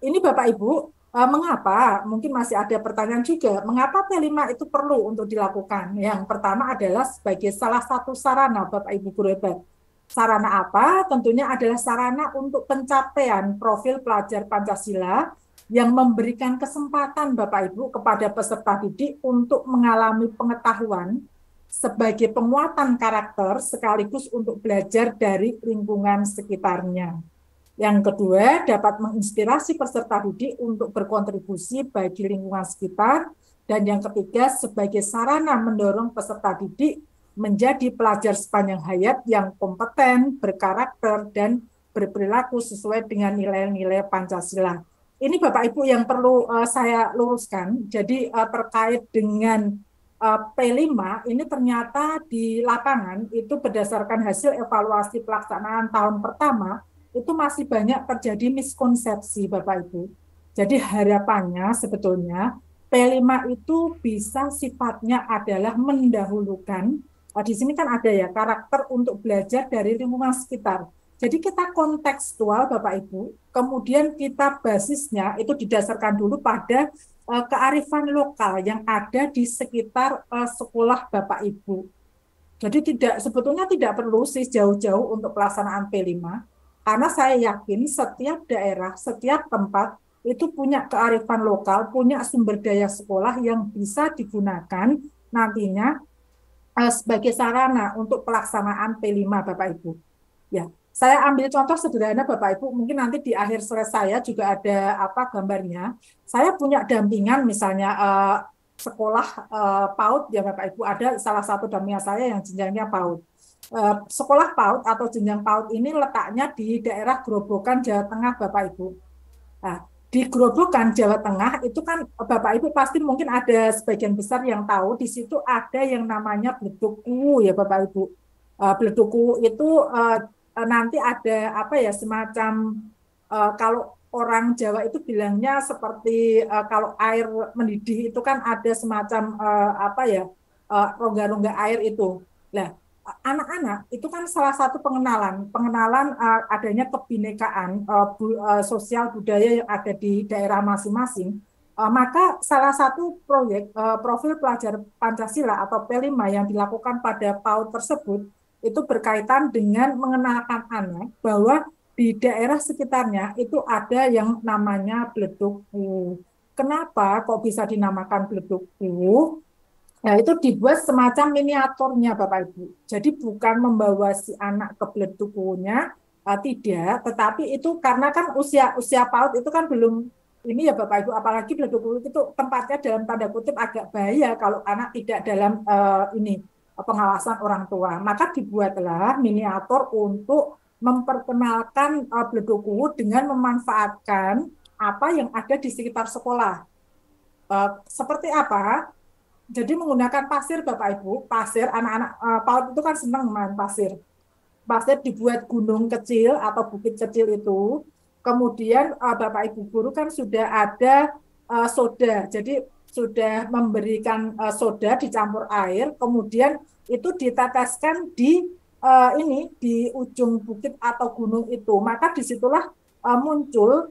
ini Bapak Ibu, mengapa? Mungkin masih ada pertanyaan juga, mengapa P5 itu perlu untuk dilakukan? Yang pertama adalah sebagai salah satu sarana Bapak Ibu guru hebat. Sarana apa? Tentunya adalah sarana untuk pencapaian profil pelajar Pancasila yang memberikan kesempatan Bapak Ibu kepada peserta didik untuk mengalami pengetahuan sebagai penguatan karakter sekaligus untuk belajar dari lingkungan sekitarnya. Yang kedua, dapat menginspirasi peserta didik untuk berkontribusi bagi lingkungan sekitar. Dan yang ketiga, sebagai sarana mendorong peserta didik menjadi pelajar sepanjang hayat yang kompeten, berkarakter, dan berperilaku sesuai dengan nilai-nilai Pancasila. Ini Bapak Ibu yang perlu saya luruskan. Jadi terkait dengan P5 ini ternyata di lapangan itu berdasarkan hasil evaluasi pelaksanaan tahun pertama itu masih banyak terjadi miskonsepsi Bapak Ibu. Jadi harapannya sebetulnya P5 itu bisa sifatnya adalah mendahulukan, di sini kan ada ya karakter untuk belajar dari lingkungan sekitar. Jadi kita kontekstual Bapak Ibu, kemudian kita basisnya itu didasarkan dulu pada kearifan lokal yang ada di sekitar sekolah Bapak Ibu. Jadi sebetulnya tidak perlu sih jauh-jauh untuk pelaksanaan P5, karena saya yakin setiap daerah, setiap tempat itu punya kearifan lokal, punya sumber daya sekolah yang bisa digunakan nantinya sebagai sarana untuk pelaksanaan P5 Bapak Ibu. Ya, saya ambil contoh sederhana Bapak Ibu, mungkin nanti di akhir slide saya juga ada apa gambarnya. Saya punya dampingan misalnya sekolah PAUD ya Bapak Ibu, ada salah satu dampingan saya yang jenjangnya PAUD. Sekolah PAUD atau jenjang PAUD ini letaknya di daerah Grobogan, Jawa Tengah Bapak Ibu. Nah, di Grobogan, Jawa Tengah itu kan Bapak Ibu pasti mungkin ada sebagian besar yang tahu di situ ada yang namanya Bleduku ya Bapak Ibu. Bleduku itu nanti ada apa ya semacam kalau orang Jawa itu bilangnya seperti kalau air mendidih itu kan ada semacam apa ya rongga-rongga air itu. Nah, anak-anak itu kan salah satu pengenalan adanya kebinekaan sosial budaya yang ada di daerah masing-masing. Maka salah satu proyek profil pelajar Pancasila atau P5 yang dilakukan pada PAUD tersebut itu berkaitan dengan mengenalkan anak bahwa di daerah sekitarnya itu ada yang namanya Bleduku. Kenapa kok bisa dinamakan Bleduku? Nah, itu dibuat semacam miniaturnya Bapak Ibu. Jadi bukan membawa si anak ke Bledukunya, tidak, tetapi itu karena kan usia usia PAUD itu kan belum ini ya Bapak Ibu, apalagi Bleduku itu tempatnya dalam tanda kutip agak bahaya kalau anak tidak dalam ini pengawasan orang tua. Maka dibuatlah miniatur untuk memperkenalkan Bleduku dengan memanfaatkan apa yang ada di sekitar sekolah. Seperti apa? Jadi menggunakan pasir Bapak Ibu, pasir anak-anak PAUD itu kan senang main pasir. Pasir dibuat gunung kecil atau bukit kecil itu. Kemudian Bapak Ibu guru kan sudah ada soda. Jadi sudah memberikan soda dicampur air, kemudian itu diteteskan di ini di ujung bukit atau gunung itu. Maka disitulah muncul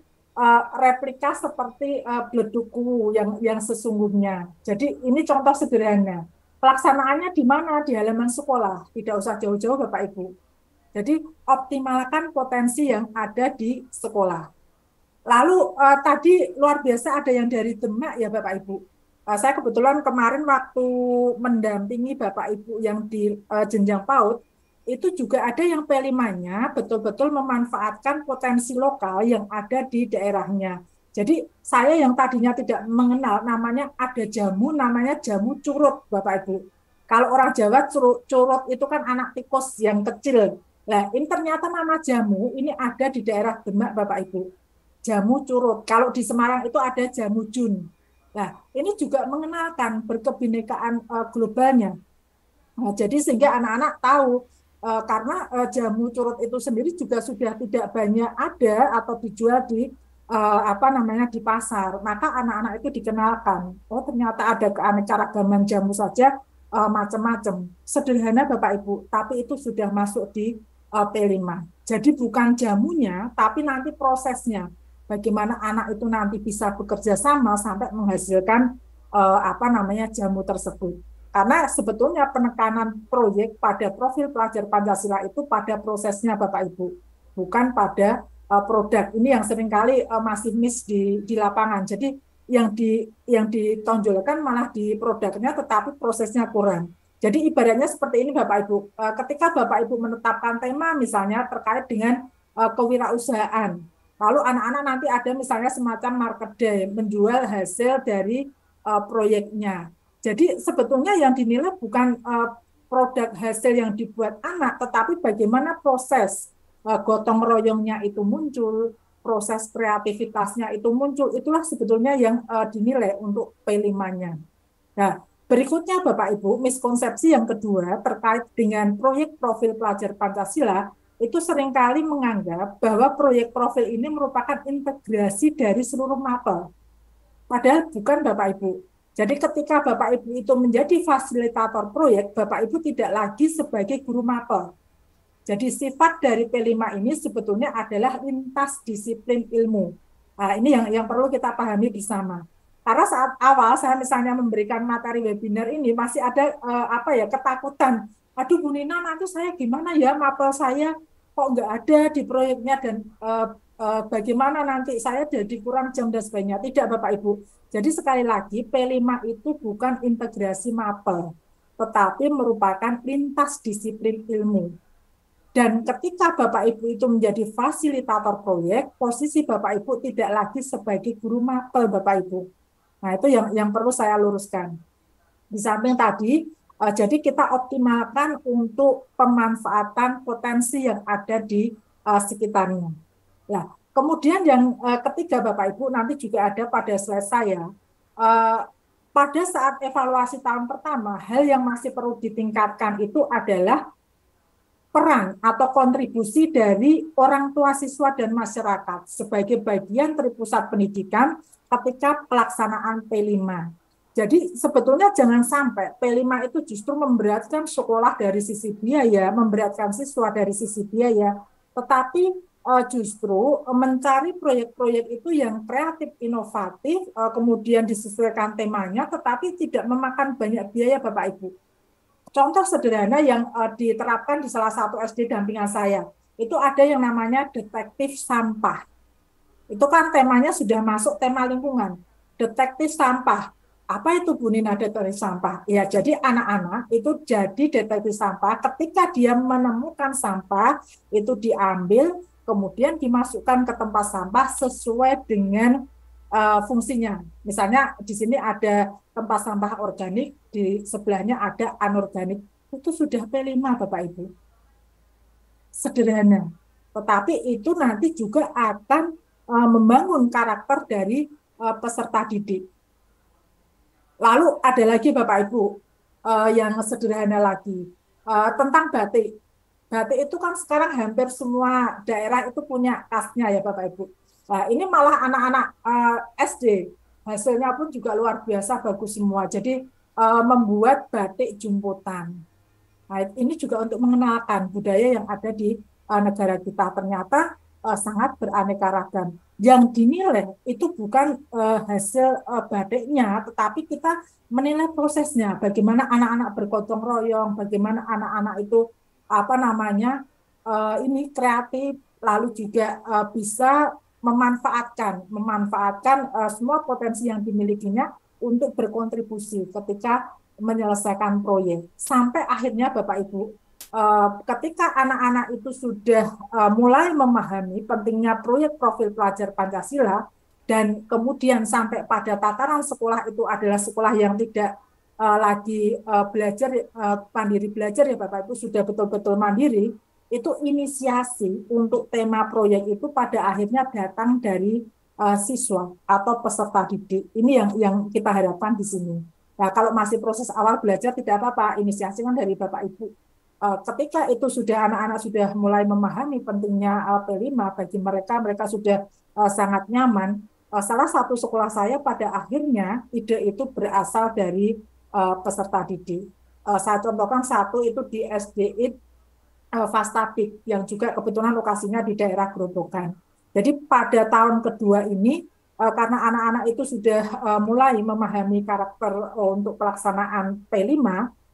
replika seperti Bleduku yang sesungguhnya. Jadi ini contoh sederhana. Pelaksanaannya di mana? Di halaman sekolah. Tidak usah jauh-jauh Bapak Ibu. Jadi optimalkan potensi yang ada di sekolah. Lalu tadi luar biasa ada yang dari Demak ya Bapak Ibu. Saya kebetulan kemarin waktu mendampingi Bapak Ibu yang di jenjang PAUD, itu juga ada yang P5-nya betul-betul memanfaatkan potensi lokal yang ada di daerahnya. Jadi saya yang tadinya tidak mengenal namanya ada jamu, namanya jamu curut Bapak Ibu. Kalau orang Jawa curut itu kan anak tikus yang kecil. Nah, ini ternyata nama jamu ini ada di daerah Demak Bapak Ibu. Jamu curut. Kalau di Semarang itu ada jamu jun. Nah, ini juga mengenalkan berkebinekaan globalnya. Nah, jadi sehingga anak-anak tahu karena jamu curut itu sendiri juga sudah tidak banyak ada atau dijual di apa namanya di pasar. Maka anak-anak itu dikenalkan. Oh, ternyata ada keanekaragaman jamu saja macam-macam. Sederhana Bapak Ibu, tapi itu sudah masuk di P5. Jadi bukan jamunya, tapi nanti prosesnya. bagaimana anak itu nanti bisa bekerja sama sampai menghasilkan jamu tersebut. Karena sebetulnya penekanan proyek pada profil pelajar Pancasila itu pada prosesnya Bapak Ibu, bukan pada produk. Ini yang seringkali masih miss di lapangan. Jadi yang ditonjolkan malah di produknya, tetapi prosesnya kurang. Jadi ibaratnya seperti ini Bapak Ibu, ketika Bapak Ibu menetapkan tema misalnya terkait dengan kewirausahaan, lalu anak-anak nanti ada misalnya semacam market day, menjual hasil dari proyeknya. Jadi sebetulnya yang dinilai bukan produk hasil yang dibuat anak, tetapi bagaimana proses gotong royongnya itu muncul, proses kreativitasnya itu muncul, itulah sebetulnya yang dinilai untuk P5-nya. Nah, berikutnya Bapak Ibu, miskonsepsi yang kedua terkait dengan proyek profil pelajar Pancasila, itu seringkali menganggap bahwa proyek profil ini merupakan integrasi dari seluruh mapel. Padahal bukan Bapak Ibu. Jadi ketika Bapak Ibu itu menjadi fasilitator proyek, Bapak Ibu tidak lagi sebagai guru mapel. Jadi sifat dari P5 ini sebetulnya adalah lintas disiplin ilmu. Nah, ini yang perlu kita pahami bersama. Karena saat awal saya misalnya memberikan materi webinar ini masih ada ketakutan. Aduh Bu Nina, nanti saya gimana ya, mapel saya kok nggak ada di proyeknya, dan bagaimana nanti saya jadi kurang jam dan sebagainya. Tidak Bapak Ibu. Jadi sekali lagi P5 itu bukan integrasi mapel, tetapi merupakan lintas disiplin ilmu. Dan ketika Bapak Ibu itu menjadi fasilitator proyek, posisi Bapak Ibu tidak lagi sebagai guru mapel Bapak Ibu. Nah, itu yang perlu saya luruskan. Di samping tadi, jadi kita optimalkan untuk pemanfaatan potensi yang ada di sekitarnya. Nah, kemudian yang ketiga Bapak Ibu, nanti juga ada pada slide saya, pada saat evaluasi tahun pertama, hal yang masih perlu ditingkatkan itu adalah peran atau kontribusi dari orang tua siswa dan masyarakat sebagai bagian dari pusat pendidikan ketika pelaksanaan P5. Jadi sebetulnya jangan sampai P5 itu justru memberatkan sekolah dari sisi biaya, memberatkan siswa dari sisi biaya, tetapi justru mencari proyek-proyek itu yang kreatif, inovatif, kemudian disesuaikan temanya, tetapi tidak memakan banyak biaya Bapak Ibu. Contoh sederhana yang diterapkan di salah satu SD dampingan saya, itu ada yang namanya detektif sampah. Itu kan temanya sudah masuk tema lingkungan. Detektif sampah. Apa itu Bu Nina detektif sampah? Ya, jadi anak-anak itu jadi detektif sampah ketika dia menemukan sampah, itu diambil, kemudian dimasukkan ke tempat sampah sesuai dengan fungsinya. Misalnya di sini ada tempat sampah organik, di sebelahnya ada anorganik. Itu sudah P5 Bapak Ibu. Sederhana. Tetapi itu nanti juga akan membangun karakter dari peserta didik. Lalu ada lagi Bapak Ibu yang sederhana lagi tentang batik. Batik itu kan sekarang hampir semua daerah itu punya khasnya ya Bapak Ibu. Nah, ini malah anak-anak SD hasilnya pun juga luar biasa bagus semua. Jadi membuat batik jumputan. Nah, ini juga untuk mengenalkan budaya yang ada di negara kita. Ternyata sangat beraneka ragam. Yang dinilai itu bukan hasil batiknya, tetapi kita menilai prosesnya. Bagaimana anak-anak bergotong royong, bagaimana anak-anak itu ini kreatif, lalu juga bisa memanfaatkan semua potensi yang dimilikinya untuk berkontribusi ketika menyelesaikan proyek. Sampai akhirnya Bapak Ibu, ketika anak-anak itu sudah mulai memahami pentingnya proyek profil pelajar Pancasila, dan kemudian sampai pada tataran sekolah itu adalah sekolah yang tidak lagi belajar mandiri belajar ya Bapak Ibu, sudah betul-betul mandiri, itu inisiasi untuk tema proyek itu pada akhirnya datang dari siswa atau peserta didik. Ini yang kita harapkan di sini. Nah, kalau masih proses awal belajar tidak apa-apa, inisiasi kan dari Bapak Ibu. Ketika itu sudah anak-anak sudah mulai memahami pentingnya P5 bagi mereka, mereka sudah sangat nyaman. Salah satu sekolah saya pada akhirnya ide itu berasal dari peserta didik. Saya contohkan satu itu di SDI Fastabik yang juga kebetulan lokasinya di daerah Grobogan. Jadi pada tahun kedua ini, karena anak-anak itu sudah mulai memahami karakter untuk pelaksanaan P5,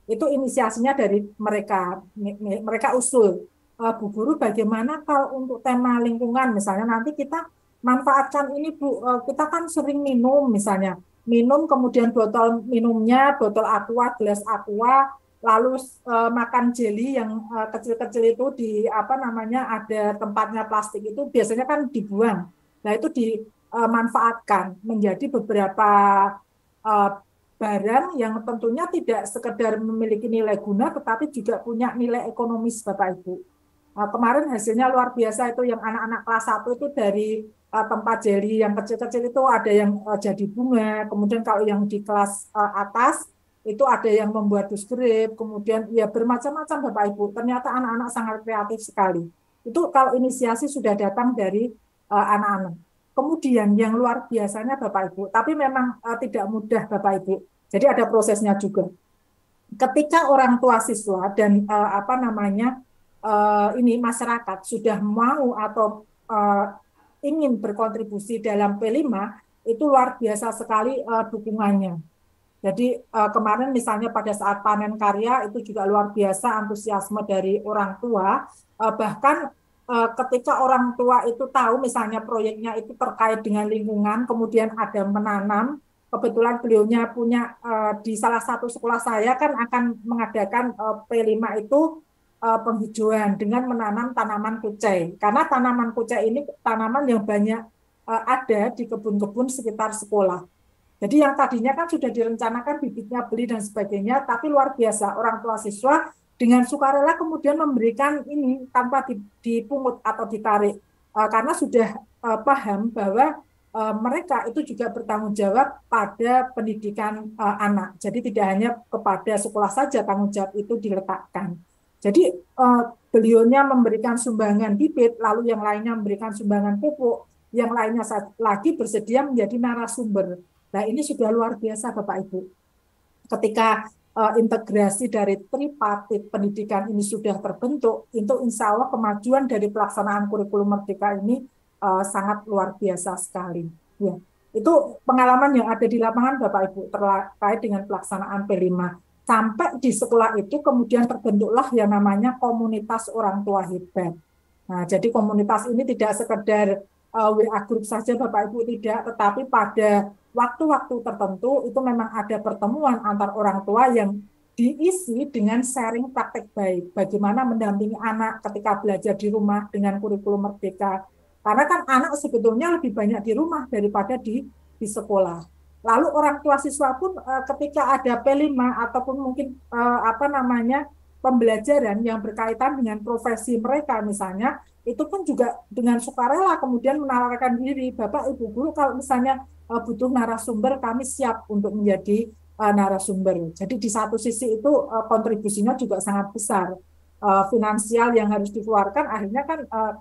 itu inisiasinya dari mereka. Mereka usul, Bu Guru bagaimana kalau untuk tema lingkungan, misalnya nanti kita manfaatkan ini Bu, kita kan sering minum misalnya, minum kemudian botol minumnya, botol aqua, gelas aqua, lalu makan jelly yang kecil-kecil itu di apa namanya ada tempatnya plastik itu biasanya kan dibuang. Nah itu dimanfaatkan menjadi beberapa uh, barang yang tentunya tidak sekedar memiliki nilai guna tetapi juga punya nilai ekonomis Bapak Ibu. Kemarin hasilnya luar biasa itu yang anak-anak kelas 1 itu dari tempat jelly yang kecil-kecil itu ada yang jadi bunga, kemudian kalau yang di kelas atas itu ada yang membuat dus grip, kemudian ya bermacam-macam Bapak Ibu. Ternyata anak-anak sangat kreatif sekali. Itu kalau inisiasi sudah datang dari anak-anak. Kemudian yang luar biasanya Bapak Ibu, tapi memang tidak mudah Bapak Ibu. Jadi ada prosesnya juga. Ketika orang tua siswa dan apa namanya ini masyarakat sudah mau atau ingin berkontribusi dalam P5, itu luar biasa sekali dukungannya. Jadi kemarin misalnya pada saat panen karya itu juga luar biasa antusiasme dari orang tua. Bahkan ketika orang tua itu tahu misalnya proyeknya itu terkait dengan lingkungan, kemudian ada menanam, kebetulan beliaunya punya di salah satu sekolah saya kan akan mengadakan P5 itu penghijauan dengan menanam tanaman kucai. Karena tanaman kucai ini tanaman yang banyak ada di kebun-kebun sekitar sekolah. Jadi yang tadinya kan sudah direncanakan bibitnya beli dan sebagainya, tapi luar biasa orang tua siswa dengan sukarela kemudian memberikan ini tanpa dipungut atau ditarik karena sudah paham bahwa mereka itu juga bertanggung jawab pada pendidikan anak. Jadi tidak hanya kepada sekolah saja tanggung jawab itu diletakkan. Jadi beliaunya memberikan sumbangan bibit, lalu yang lainnya memberikan sumbangan pupuk, yang lainnya lagi bersedia menjadi narasumber. Nah, ini sudah luar biasa Bapak Ibu. Ketika integrasi dari tripartit pendidikan ini sudah terbentuk, itu insya Allah kemajuan dari pelaksanaan kurikulum Merdeka ini sangat luar biasa sekali. Ya. Itu pengalaman yang ada di lapangan Bapak Ibu terkait dengan pelaksanaan P5. Sampai di sekolah itu kemudian terbentuklah yang namanya komunitas orang tua hebat. Nah, jadi komunitas ini tidak sekedar WA group saja Bapak Ibu tidak, tetapi pada waktu-waktu tertentu itu memang ada pertemuan antar orang tua yang diisi dengan sharing praktek baik. Bagaimana mendampingi anak ketika belajar di rumah dengan kurikulum Merdeka. Karena kan anak sebetulnya lebih banyak di rumah daripada di sekolah. Lalu orang tua siswa pun ketika ada P5 ataupun mungkin apa namanya pembelajaran yang berkaitan dengan profesi mereka misalnya, itu pun juga dengan sukarela kemudian menawarkan diri, Bapak Ibu Guru kalau misalnya butuh narasumber kami siap untuk menjadi narasumber. Jadi di satu sisi itu kontribusinya juga sangat besar. Finansial yang harus dikeluarkan akhirnya kan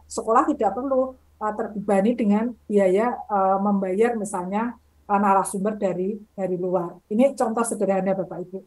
sekolah tidak perlu terbebani dengan biaya membayar misalnya narasumber dari luar. Ini contoh sederhana Bapak Ibu.